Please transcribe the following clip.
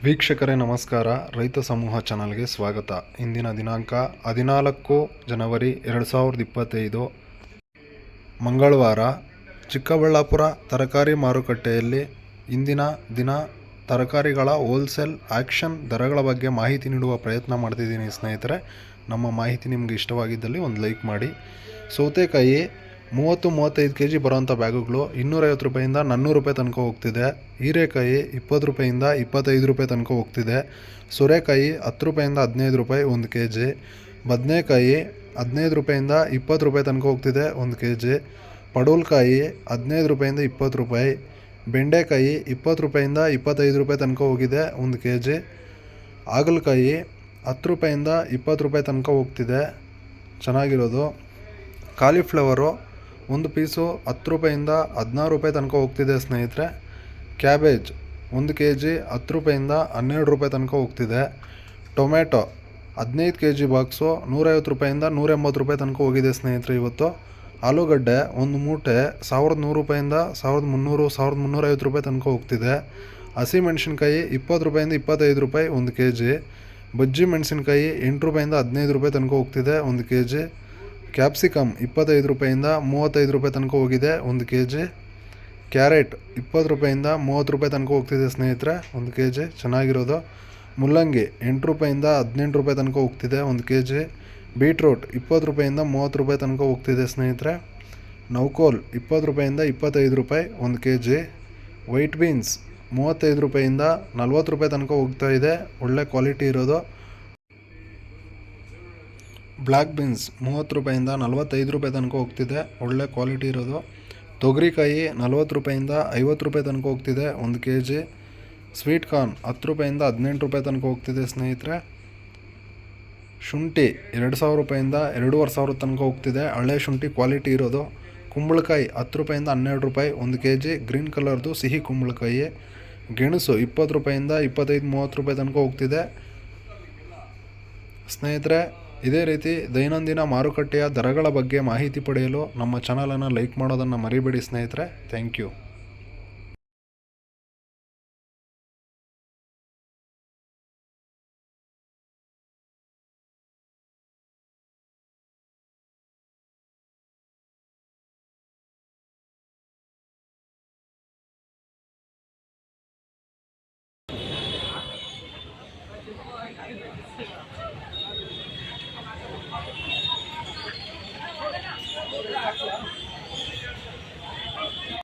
ವೀಕ್ಷಕರೇ ನಮಸ್ಕಾರ. ರೈತ ಸಮೂಹ ಚಾನಲ್ಗೆ ಸ್ವಾಗತ. ಇಂದಿನ ದಿನಾಂಕ 14 ಜನವರಿ 2025 ಮಂಗಳವಾರ. ಚಿಕ್ಕಬಳ್ಳಾಪುರ ತರಕಾರಿ ಮಾರುಕಟ್ಟೆಯಲ್ಲಿ ಇಂದಿನ ದಿನ ತರಕಾರಿಗಳ ಹೋಲ್ಸೇಲ್ ಆಕ್ಷನ್ ದರಗಳ ಬಗ್ಗೆ ಮಾಹಿತಿ ನೀಡುವ ಪ್ರಯತ್ನ ಮಾಡ್ತಿದ್ದೀನಿ ಸ್ನೇಹಿತರೆ. ನಮ್ಮ ಮಾಹಿತಿ ನಿಮಗೆ ಇಷ್ಟವಾಗಿದ್ದಲ್ಲಿ ಒಂದು ಲೈಕ್ ಮಾಡಿ. ಸೌತೆಕಾಯಿ 30-35 kg ಬರೋವಂಥ ಬ್ಯಾಗುಗಳು 250 ರೂಪಾಯಿಂದ 400 ರೂಪಾಯಿ ತನಕ ಹೋಗ್ತಿದೆ. ಹೀರೆಕಾಯಿ 20 ರೂಪಾಯಿಂದ 25 ರೂಪಾಯಿ ತನಕ ಹೋಗ್ತಿದೆ. ಸೋರೆಕಾಯಿ 10 ರೂಪಾಯಿಂದ 15 ರೂಪಾಯಿ 1 kg. ಬದನೆಕಾಯಿ 15 ರೂಪಾಯಿಂದ 20 ರೂಪಾಯಿ ತನಕ ಹೋಗ್ತಿದೆ 1 kg. ಪಡವಲಕಾಯಿ 15 ರೂಪಾಯಿಂದ 20 ರೂಪಾಯಿ. ಬೆಂಡೆಕಾಯಿ 20 ರೂಪಾಯಿಂದ 25 ರೂಪಾಯಿ ತನಕ ಹೋಗಿದೆ 1 kg. ಹಾಗಲಕಾಯಿ 10 ರೂಪಾಯಿಂದ 20 ರೂಪಾಯಿ ತನಕ ಹೋಗ್ತಿದೆ ಚೆನ್ನಾಗಿರೋದು. ಕಾಲಿಫ್ಲವರು 1 ಪೀಸು 10 ರೂಪಾಯಿಂದ 16 ರೂಪಾಯಿ ತನಕ ಹೋಗ್ತಿದೆ ಸ್ನೇಹಿತರೆ. ಕ್ಯಾಬೇಜ್ 1 kg 10 ರೂಪಾಯಿಂದ 12 ರೂಪಾಯಿ ತನಕ ಹೋಗ್ತಿದೆ. ಟೊಮೆಟೊ 15 kg ಬಾಕ್ಸು 150 ರೂಪಾಯಿಂದ 180 ರೂಪಾಯಿ ತನಕ ಹೋಗಿದೆ ಸ್ನೇಹಿತರೆ ಇವತ್ತು. ಆಲೂಗಡ್ಡೆ 1 ಮೂಟೆ 1100 ರೂಪಾಯಿಂದ 1300 1350 ರೂಪಾಯಿ ತನಕ ಹೋಗ್ತಿದೆ. ಹಸಿಮೆಣಸಿನ್ಕಾಯಿ 20 ರೂಪಾಯಿಂದ 25 ರೂಪಾಯಿ 1 kg. ಬಜ್ಜಿ ಮೆಣಸಿನ್ಕಾಯಿ 8 ರೂಪಾಯಿಂದ 15 ರೂಪಾಯಿ ತನಕ ಹೋಗ್ತಿದೆ 1 kg. ಕ್ಯಾಪ್ಸಿಕಮ್ 25 ರೂಪಾಯಿಂದ 35 ರೂಪಾಯಿ ತನಕ ಹೋಗಿದೆ 1 kg. ಕ್ಯಾರೆಟ್ 20 ರೂಪಾಯಿಂದ 30 ರೂಪಾಯಿ ತನಕ ಹೋಗ್ತಿದೆ ಸ್ನೇಹಿತರೆ 1 kg ಚೆನ್ನಾಗಿರೋದು. ಮುಲ್ಲಂಗಿ 8 ರೂಪಾಯಿಂದ 18 ರೂಪಾಯಿ ತನಕ ಹೋಗ್ತಿದೆ 1 kg. ಬೀಟ್ರೂಟ್ 20 ರೂಪಾಯಿಂದ 30 ರೂಪಾಯಿ ತನಕ ಹೋಗ್ತಿದೆ ಸ್ನೇಹಿತರೆ. ನೌಕೋಲ್ 20 ರೂಪಾಯಿಂದ 25 ರೂಪಾಯಿ 1 kg. ವೈಟ್ ಬೀನ್ಸ್ 35 ರೂಪಾಯಿಂದ 40 ರೂಪಾಯಿ ತನಕ ಹೋಗ್ತಾ ಇದೆ, ಒಳ್ಳೆ ಕ್ವಾಲಿಟಿ ಇರೋದು. ಬ್ಲ್ಯಾಕ್ ಬೀನ್ಸ್ 30 ರೂಪಾಯಿಂದ 45 ರೂಪಾಯಿ ತನಕ ಹೋಗ್ತಿದೆ, ಒಳ್ಳೆ ಕ್ವಾಲಿಟಿ ಇರೋದು. ತೊಗರಿಕಾಯಿ 40 ರೂಪಾಯಿಂದ 50 ರೂಪಾಯಿ ತನಕ ಹೋಗ್ತಿದೆ 1 kg. ಸ್ವೀಟ್ ಕಾರ್ನ್ 10 ರೂಪಾಯಿಂದ 18 ರೂಪಾಯಿ ತನಕ ಹೋಗ್ತಿದೆ ಸ್ನೇಹಿತರೆ. ಶುಂಠಿ 2000 ರೂಪಾಯಿಂದ 2500 ತನಕ ಹೋಗ್ತಿದೆ, ಹಳೆ ಶುಂಠಿ ಕ್ವಾಲಿಟಿ ಇರೋದು. ಕುಂಬಳಕಾಯಿ 10 ರೂಪಾಯಿಂದ 12 ರೂಪಾಯಿ 1 kg, ಗ್ರೀನ್ ಕಲರ್ದು ಸಿಹಿ ಕುಂಬಳಕಾಯಿ. ಗೆಣಸು 20 ರೂಪಾಯಿಂದ 25-30 ರೂಪಾಯಿ ತನಕ ಹೋಗ್ತಿದೆ ಸ್ನೇಹಿತರೆ. ಇದೇ ರೀತಿ ದೈನಂದಿನ ಮಾರುಕಟ್ಟೆಯ ದರಗಳ ಬಗ್ಗೆ ಮಾಹಿತಿ ಪಡೆಯಲು ನಮ್ಮ ಚಾನಲನ್ನು ಲೈಕ್ ಮಾಡೋದನ್ನು ಮರಿಬೇಡಿ ಸ್ನೇಹಿತರೆ. Thank you.